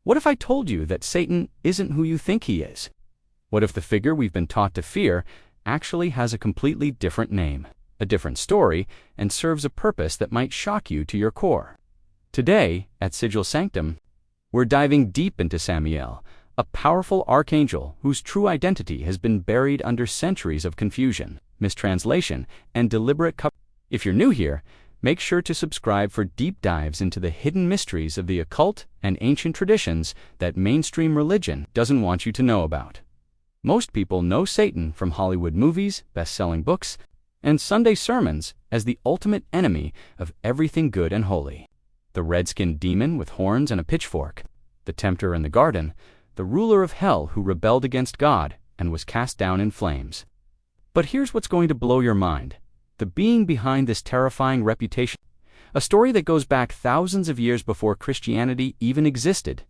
What if I told you that Satan isn't who you think he is? What if the figure we've been taught to fear actually has a completely different name, a different story, and serves a purpose that might shock you to your core? Today, at Sigil Sanctum, we're diving deep into Samael, a powerful archangel whose true identity has been buried under centuries of confusion, mistranslation, and deliberate If you're new here, make sure to subscribe for deep dives into the hidden mysteries of the occult and ancient traditions that mainstream religion doesn't want you to know about. Most people know Satan from Hollywood movies, best-selling books, and Sunday sermons as the ultimate enemy of everything good and holy. The red-skinned demon with horns and a pitchfork, the tempter in the garden, the ruler of hell who rebelled against God and was cast down in flames. But here's what's going to blow your mind: the being behind this terrifying reputation. A story that goes back thousands of years before Christianity even existed,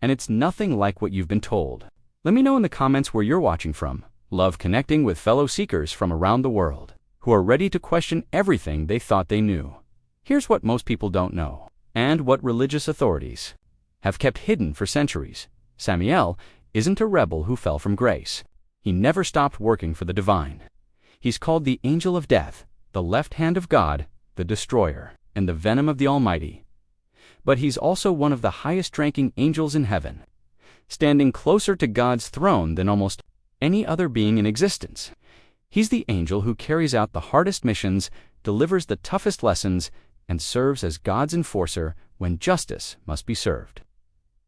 and it's nothing like what you've been told. Let me know in the comments where you're watching from. Love connecting with fellow seekers from around the world, who are ready to question everything they thought they knew. Here's what most people don't know, and what religious authorities have kept hidden for centuries. Samael isn't a rebel who fell from grace. He never stopped working for the divine. He's called the angel of death, the left hand of God, the destroyer, and the venom of the Almighty. But he's also one of the highest-ranking angels in heaven, standing closer to God's throne than almost any other being in existence. He's the angel who carries out the hardest missions, delivers the toughest lessons, and serves as God's enforcer when justice must be served.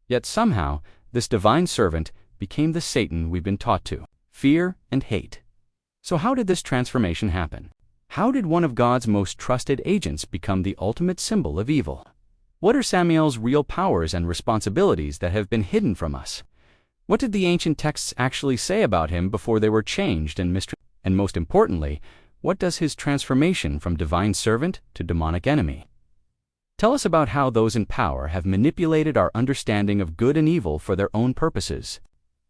Yet somehow, this divine servant became the Satan we've been taught to fear and hate. So how did this transformation happen? How did one of God's most trusted agents become the ultimate symbol of evil? What are Samael's real powers and responsibilities that have been hidden from us? What did the ancient texts actually say about him before they were changed and mistreated? And most importantly, what does his transformation from divine servant to demonic enemy tell us about how those in power have manipulated our understanding of good and evil for their own purposes?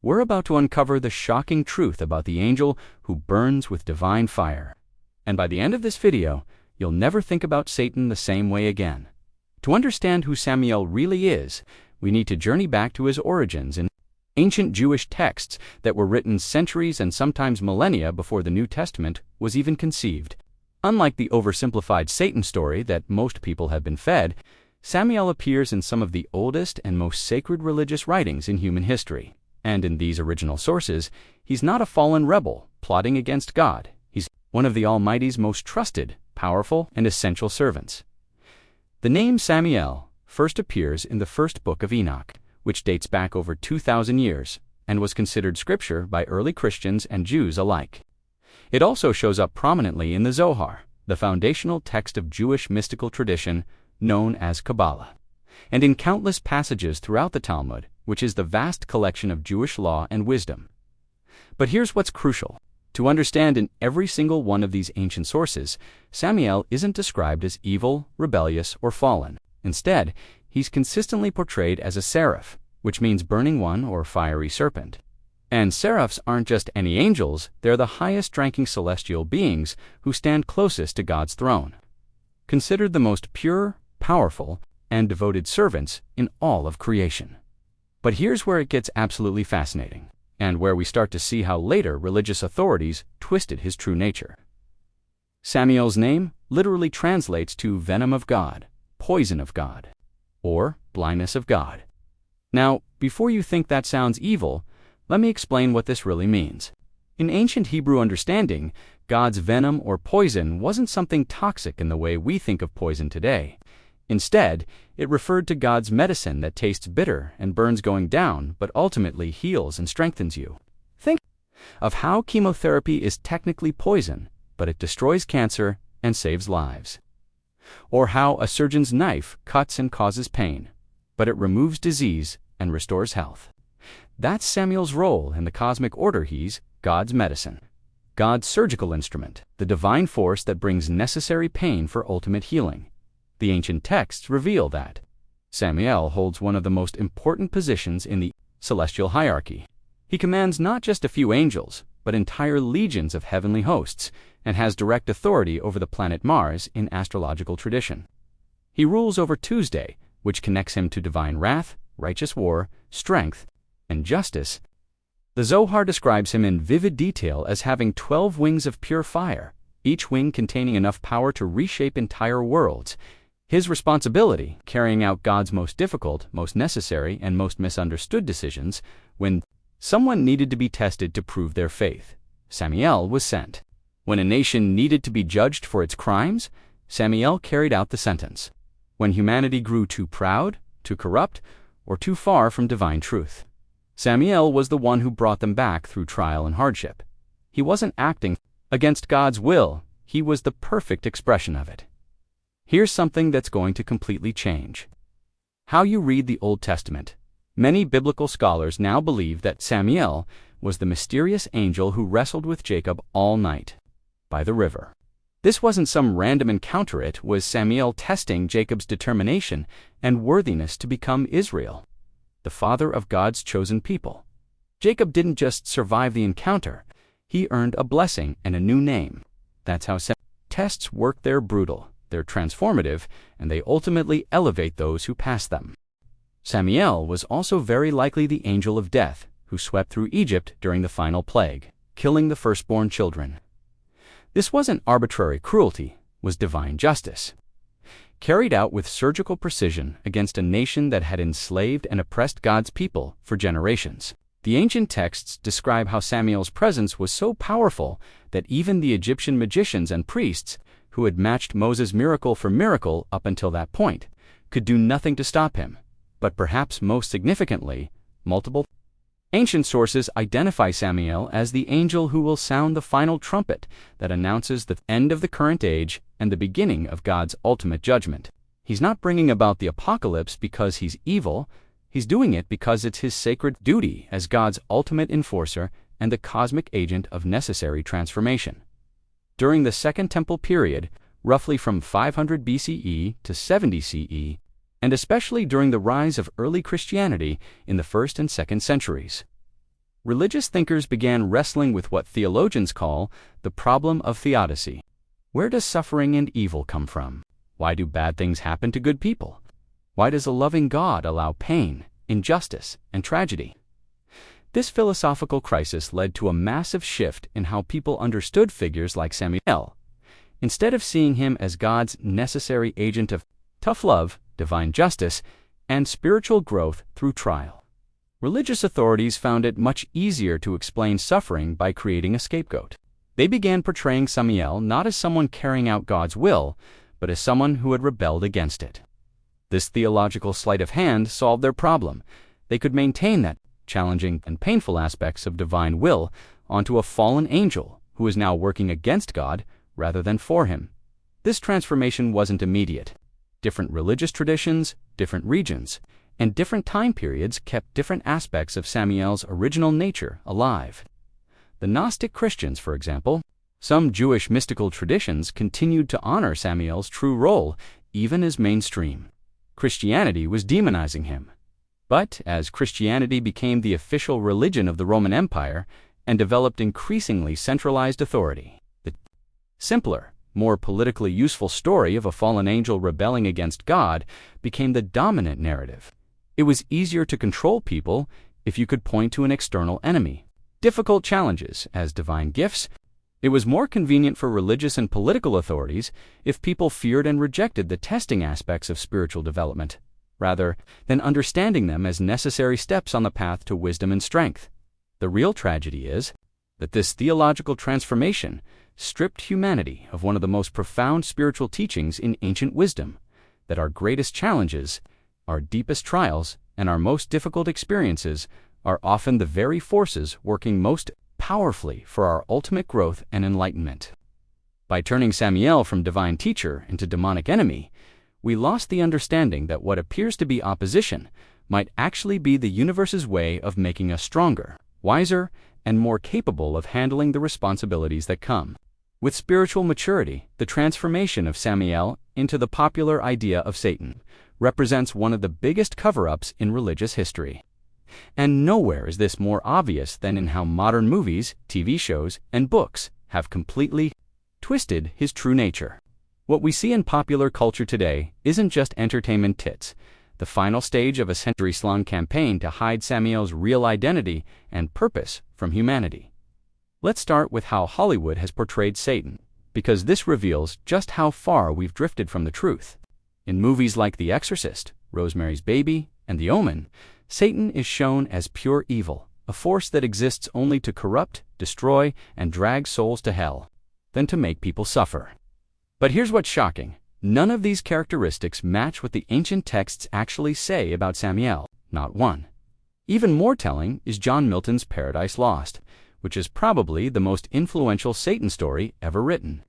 We're about to uncover the shocking truth about the angel who burns with divine fire. And by the end of this video, you'll never think about Satan the same way again. To understand who Samael really is, we need to journey back to his origins in ancient Jewish texts that were written centuries and sometimes millennia before the New Testament was even conceived. Unlike the oversimplified Satan story that most people have been fed, Samael appears in some of the oldest and most sacred religious writings in human history. And in these original sources, he's not a fallen rebel plotting against God. He's one of the Almighty's most trusted, powerful, and essential servants. The name Samael first appears in the first book of Enoch, which dates back over 2,000 years and was considered scripture by early Christians and Jews alike. It also shows up prominently in the Zohar, the foundational text of Jewish mystical tradition known as Kabbalah, and in countless passages throughout the Talmud, which is the vast collection of Jewish law and wisdom. But here's what's crucial. To understand in every single one of these ancient sources, Samael isn't described as evil, rebellious, or fallen. Instead, he's consistently portrayed as a seraph, which means burning one or fiery serpent. And seraphs aren't just any angels, they're the highest-ranking celestial beings who stand closest to God's throne, considered the most pure, powerful, and devoted servants in all of creation. But here's where it gets absolutely fascinating, and where we start to see how later religious authorities twisted his true nature. Samael's name literally translates to venom of God, poison of God, or blindness of God. Now, before you think that sounds evil, let me explain what this really means. In ancient Hebrew understanding, God's venom or poison wasn't something toxic in the way we think of poison today. Instead, it referred to God's medicine that tastes bitter and burns going down, but ultimately heals and strengthens you. Think of how chemotherapy is technically poison, but it destroys cancer and saves lives. Or how a surgeon's knife cuts and causes pain, but it removes disease and restores health. That's Samael's role in the cosmic order. He's God's medicine, God's surgical instrument, the divine force that brings necessary pain for ultimate healing. The ancient texts reveal that Samael holds one of the most important positions in the celestial hierarchy. He commands not just a few angels, but entire legions of heavenly hosts, and has direct authority over the planet Mars in astrological tradition. He rules over Tuesday, which connects him to divine wrath, righteous war, strength, and justice. The Zohar describes him in vivid detail as having 12 wings of pure fire, each wing containing enough power to reshape entire worlds. His responsibility, carrying out God's most difficult, most necessary, and most misunderstood decisions, when someone needed to be tested to prove their faith, Samael was sent. When a nation needed to be judged for its crimes, Samael carried out the sentence. When humanity grew too proud, too corrupt, or too far from divine truth, Samael was the one who brought them back through trial and hardship. He wasn't acting against God's will, he was the perfect expression of it. Here's something that's going to completely change how you read the Old Testament. Many biblical scholars now believe that Samael was the mysterious angel who wrestled with Jacob all night by the river. This wasn't some random encounter, it was Samael testing Jacob's determination and worthiness to become Israel, the father of God's chosen people. Jacob didn't just survive the encounter, he earned a blessing and a new name. That's how tests work. They're brutal, they're transformative, and they ultimately elevate those who pass them. Samael was also very likely the angel of death who swept through Egypt during the final plague, killing the firstborn children. This wasn't arbitrary cruelty, it was divine justice, carried out with surgical precision against a nation that had enslaved and oppressed God's people for generations. The ancient texts describe how Samael's presence was so powerful that even the Egyptian magicians and priests, who had matched Moses' miracle for miracle up until that point, could do nothing to stop him. But perhaps most significantly, multiple ancient sources identify Samael as the angel who will sound the final trumpet that announces the end of the current age and the beginning of God's ultimate judgment. He's not bringing about the apocalypse because he's evil, he's doing it because it's his sacred duty as God's ultimate enforcer and the cosmic agent of necessary transformation. During the Second Temple period, roughly from 500 BCE to 70 CE, and especially during the rise of early Christianity in the 1st and 2nd centuries, religious thinkers began wrestling with what theologians call the problem of theodicy. Where does suffering and evil come from? Why do bad things happen to good people? Why does a loving God allow pain, injustice, and tragedy? This philosophical crisis led to a massive shift in how people understood figures like Samael. Instead of seeing him as God's necessary agent of tough love, divine justice, and spiritual growth through trial, religious authorities found it much easier to explain suffering by creating a scapegoat. They began portraying Samael not as someone carrying out God's will, but as someone who had rebelled against it. This theological sleight of hand solved their problem. They could maintain that challenging and painful aspects of divine will onto a fallen angel who is now working against God rather than for him. This transformation wasn't immediate. Different religious traditions, different regions, and different time periods kept different aspects of Samael's original nature alive. The Gnostic Christians, for example, some Jewish mystical traditions continued to honor Samael's true role even as mainstream Christianity was demonizing him. But as Christianity became the official religion of the Roman Empire and developed increasingly centralized authority, the simpler, more politically useful story of a fallen angel rebelling against God became the dominant narrative. It was easier to control people if you could point to an external enemy. Difficult challenges as divine gifts. It was more convenient for religious and political authorities if people feared and rejected the testing aspects of spiritual development, rather than understanding them as necessary steps on the path to wisdom and strength. The real tragedy is that this theological transformation stripped humanity of one of the most profound spiritual teachings in ancient wisdom, that our greatest challenges, our deepest trials, and our most difficult experiences are often the very forces working most powerfully for our ultimate growth and enlightenment. By turning Samael from divine teacher into demonic enemy, we lost the understanding that what appears to be opposition might actually be the universe's way of making us stronger, wiser, and more capable of handling the responsibilities that come. With spiritual maturity, the transformation of Samael into the popular idea of Satan represents one of the biggest cover-ups in religious history. And nowhere is this more obvious than in how modern movies, TV shows, and books have completely twisted his true nature. What we see in popular culture today isn't just entertainment tits. the final stage of a centuries-long campaign to hide Samael's real identity and purpose from humanity. Let's start with how Hollywood has portrayed Satan, because this reveals just how far we've drifted from the truth. In movies like The Exorcist, Rosemary's Baby, and The Omen, Satan is shown as pure evil, a force that exists only to corrupt, destroy, and drag souls to hell, than to make people suffer. But here's what's shocking. None of these characteristics match what the ancient texts actually say about Samael, not one. Even more telling is John Milton's Paradise Lost, which is probably the most influential Satan story ever written.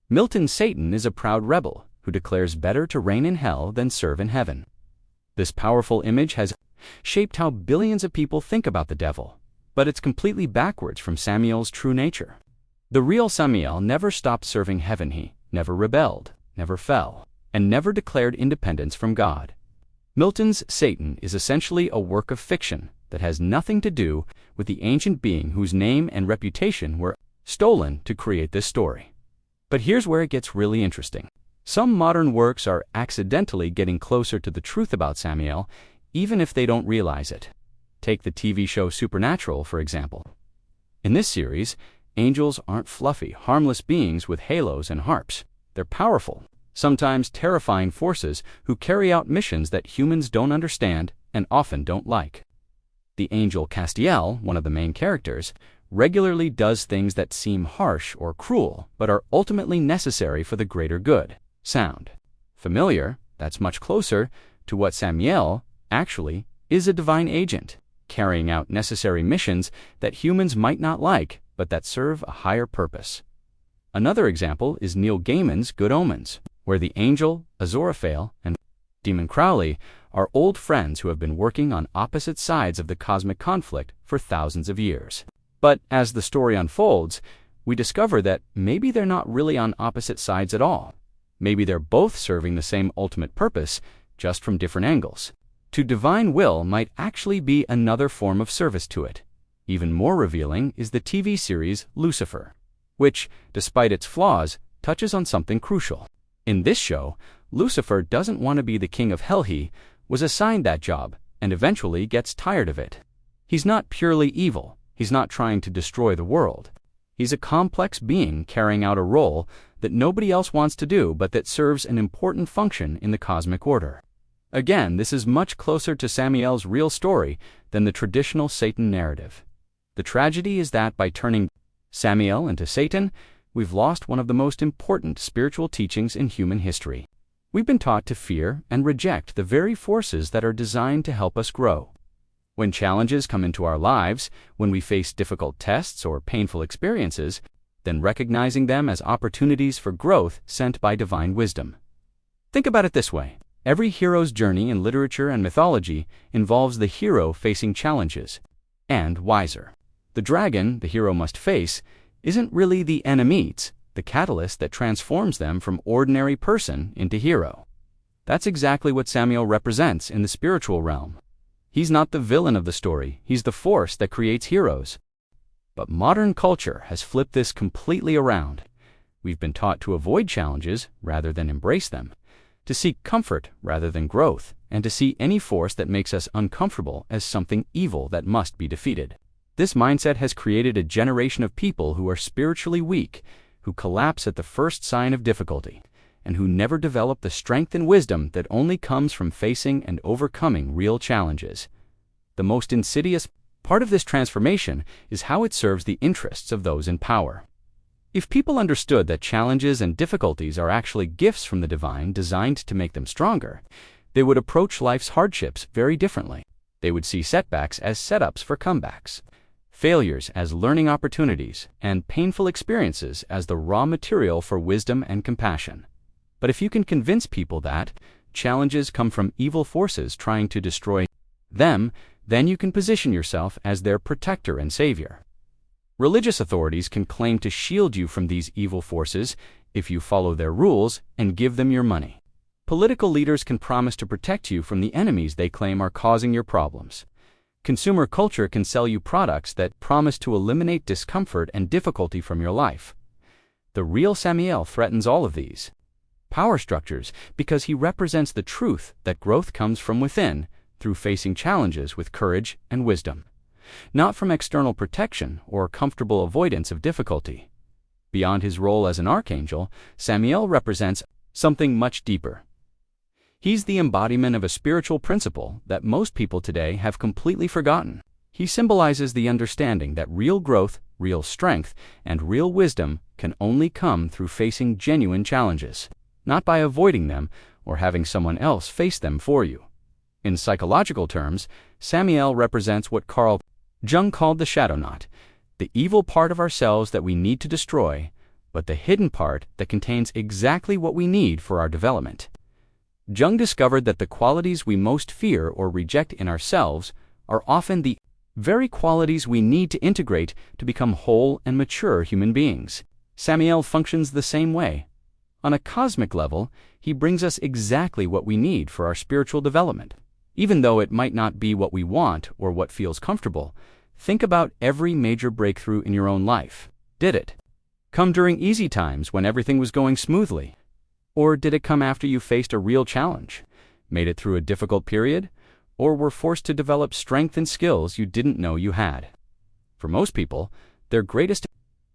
Milton's Satan is a proud rebel who declares better to reign in hell than serve in heaven. This powerful image has shaped how billions of people think about the devil, but it's completely backwards from Samael's true nature. The real Samael never stopped serving heaven. He never rebelled, never fell, and never declared independence from God. Milton's Satan is essentially a work of fiction that has nothing to do with the ancient being whose name and reputation were stolen to create this story. But here's where it gets really interesting. Some modern works are accidentally getting closer to the truth about Samael, even if they don't realize it. Take the TV show Supernatural, for example. In this series, angels aren't fluffy, harmless beings with halos and harps. They're powerful, sometimes terrifying forces who carry out missions that humans don't understand and often don't like. The angel Castiel, one of the main characters, regularly does things that seem harsh or cruel, but are ultimately necessary for the greater good. Sound familiar? That's much closer to what Samael actually is, a divine agent, carrying out necessary missions that humans might not like, but that serve a higher purpose. Another example is Neil Gaiman's Good Omens, where the angel, Aziraphale, and Demon Crowley are old friends who have been working on opposite sides of the cosmic conflict for thousands of years. But as the story unfolds, we discover that maybe they're not really on opposite sides at all. Maybe they're both serving the same ultimate purpose, just from different angles. To divine will might actually be another form of service to it. Even more revealing is the TV series Lucifer, which, despite its flaws, touches on something crucial. In this show, Lucifer doesn't want to be the king of hell. He was assigned that job and eventually gets tired of it. He's not purely evil. He's not trying to destroy the world. He's a complex being carrying out a role that nobody else wants to do, but that serves an important function in the cosmic order. Again, this is much closer to Samael's real story than the traditional Satan narrative. The tragedy is that by turning Samael into Satan, we've lost one of the most important spiritual teachings in human history. We've been taught to fear and reject the very forces that are designed to help us grow. When challenges come into our lives, when we face difficult tests or painful experiences, then recognizing them as opportunities for growth sent by divine wisdom. Think about it this way. Every hero's journey in literature and mythology involves the hero facing challenges. And wiser. The dragon the hero must face isn't really the enemy, it's the catalyst that transforms them from ordinary person into hero. That's exactly what Samael represents in the spiritual realm. He's not the villain of the story, he's the force that creates heroes. But modern culture has flipped this completely around. We've been taught to avoid challenges rather than embrace them, to seek comfort rather than growth, and to see any force that makes us uncomfortable as something evil that must be defeated. This mindset has created a generation of people who are spiritually weak, who collapse at the first sign of difficulty, and who never develop the strength and wisdom that only comes from facing and overcoming real challenges. The most insidious part of this transformation is how it serves the interests of those in power. If people understood that challenges and difficulties are actually gifts from the divine designed to make them stronger, they would approach life's hardships very differently. They would see setbacks as setups for comebacks, failures as learning opportunities, and painful experiences as the raw material for wisdom and compassion. But if you can convince people that challenges come from evil forces trying to destroy them, then you can position yourself as their protector and savior. Religious authorities can claim to shield you from these evil forces if you follow their rules and give them your money. Political leaders can promise to protect you from the enemies they claim are causing your problems. Consumer culture can sell you products that promise to eliminate discomfort and difficulty from your life. The real Samael threatens all of these. power structures because he represents the truth that growth comes from within through facing challenges with courage and wisdom, not from external protection or comfortable avoidance of difficulty. Beyond his role as an archangel, Samael represents something much deeper. He's the embodiment of a spiritual principle that most people today have completely forgotten. He symbolizes the understanding that real growth, real strength, and real wisdom can only come through facing genuine challenges, not by avoiding them or having someone else face them for you. In psychological terms, Samael represents what Carl Jung called the shadow knot, the evil part of ourselves that we need to destroy, but the hidden part that contains exactly what we need for our development. Jung discovered that the qualities we most fear or reject in ourselves are often the very qualities we need to integrate to become whole and mature human beings. Samael functions the same way. On a cosmic level, he brings us exactly what we need for our spiritual development. Even though it might not be what we want or what feels comfortable, think about every major breakthrough in your own life. Did it come during easy times when everything was going smoothly? Or did it come after you faced a real challenge, made it through a difficult period, or were forced to develop strength and skills you didn't know you had? For most people, their greatest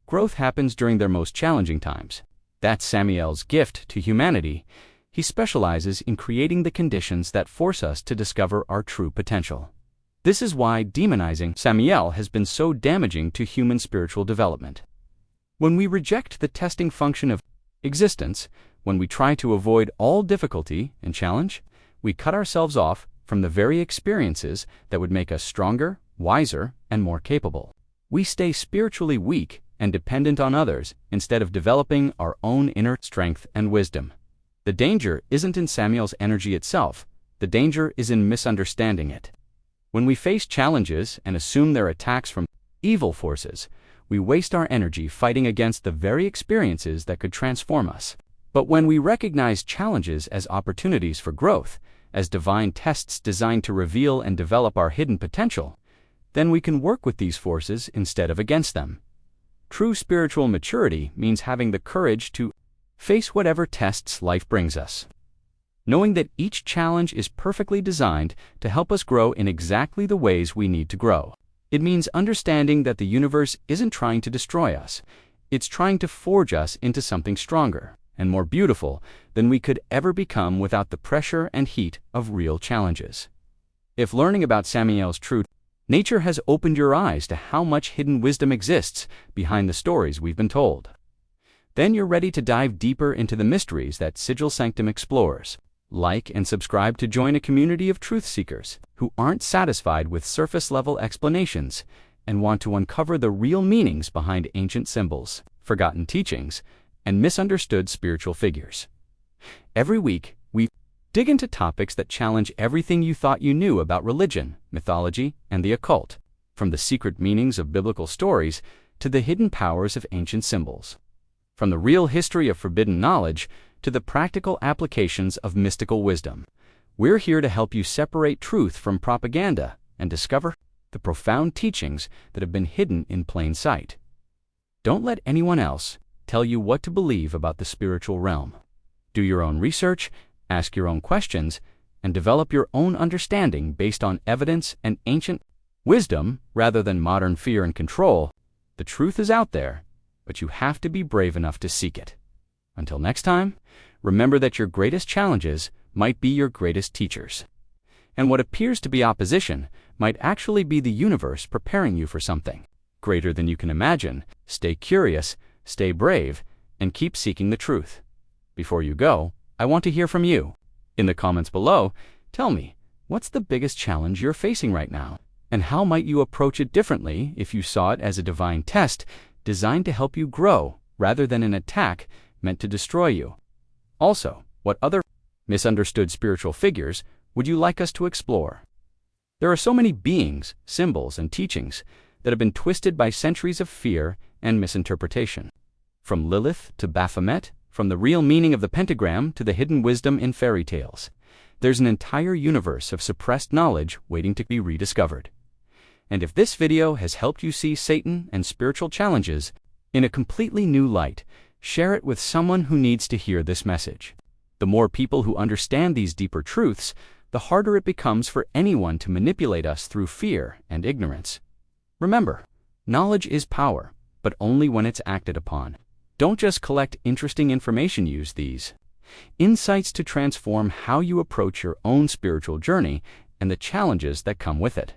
growth happens during their most challenging times. That's Samael's gift to humanity. He specializes in creating the conditions that force us to discover our true potential. This is why demonizing Samael has been so damaging to human spiritual development. When we reject the testing function of existence, when we try to avoid all difficulty and challenge, we cut ourselves off from the very experiences that would make us stronger, wiser, and more capable. We stay spiritually weak and dependent on others instead of developing our own inner strength and wisdom. The danger isn't in Samael's energy itself. The danger is in misunderstanding it. When we face challenges and assume they're attacks from evil forces, we waste our energy fighting against the very experiences that could transform us. But when we recognize challenges as opportunities for growth, as divine tests designed to reveal and develop our hidden potential, then we can work with these forces instead of against them. True spiritual maturity means having the courage to face whatever tests life brings us, knowing that each challenge is perfectly designed to help us grow in exactly the ways we need to grow. It means understanding that the universe isn't trying to destroy us. It's trying to forge us into something stronger and more beautiful than we could ever become without the pressure and heat of real challenges. If learning about Samael's true nature has opened your eyes to how much hidden wisdom exists behind the stories we've been told, then you're ready to dive deeper into the mysteries that Sigil Sanctum explores. Like and subscribe to join a community of truth seekers who aren't satisfied with surface-level explanations and want to uncover the real meanings behind ancient symbols, forgotten teachings, and misunderstood spiritual figures. Every week, we dig into topics that challenge everything you thought you knew about religion, mythology, and the occult, from the secret meanings of biblical stories to the hidden powers of ancient symbols. From the real history of forbidden knowledge to the practical applications of mystical wisdom, we're here to help you separate truth from propaganda and discover the profound teachings that have been hidden in plain sight. Don't let anyone else tell you what to believe about the spiritual realm. Do your own research, ask your own questions, and develop your own understanding based on evidence and ancient wisdom rather than modern fear and control. The truth is out there, but you have to be brave enough to seek it. Until next time, remember that your greatest challenges might be your greatest teachers. And what appears to be opposition might actually be the universe preparing you for something greater than you can imagine. Stay curious, stay brave, and keep seeking the truth. Before you go, I want to hear from you. In the comments below, tell me, what's the biggest challenge you're facing right now? And how might you approach it differently if you saw it as a divine test designed to help you grow rather than an attack meant to destroy you? Also, what other misunderstood spiritual figures would you like us to explore? There are so many beings, symbols, and teachings that have been twisted by centuries of fear and misinterpretation. From Lilith to Baphomet, from the real meaning of the pentagram to the hidden wisdom in fairy tales, there's an entire universe of suppressed knowledge waiting to be rediscovered. And if this video has helped you see Satan and spiritual challenges in a completely new light, share it with someone who needs to hear this message. The more people who understand these deeper truths, the harder it becomes for anyone to manipulate us through fear and ignorance. Remember, knowledge is power, but only when it's acted upon. Don't just collect interesting information, use these insights to transform how you approach your own spiritual journey and the challenges that come with it.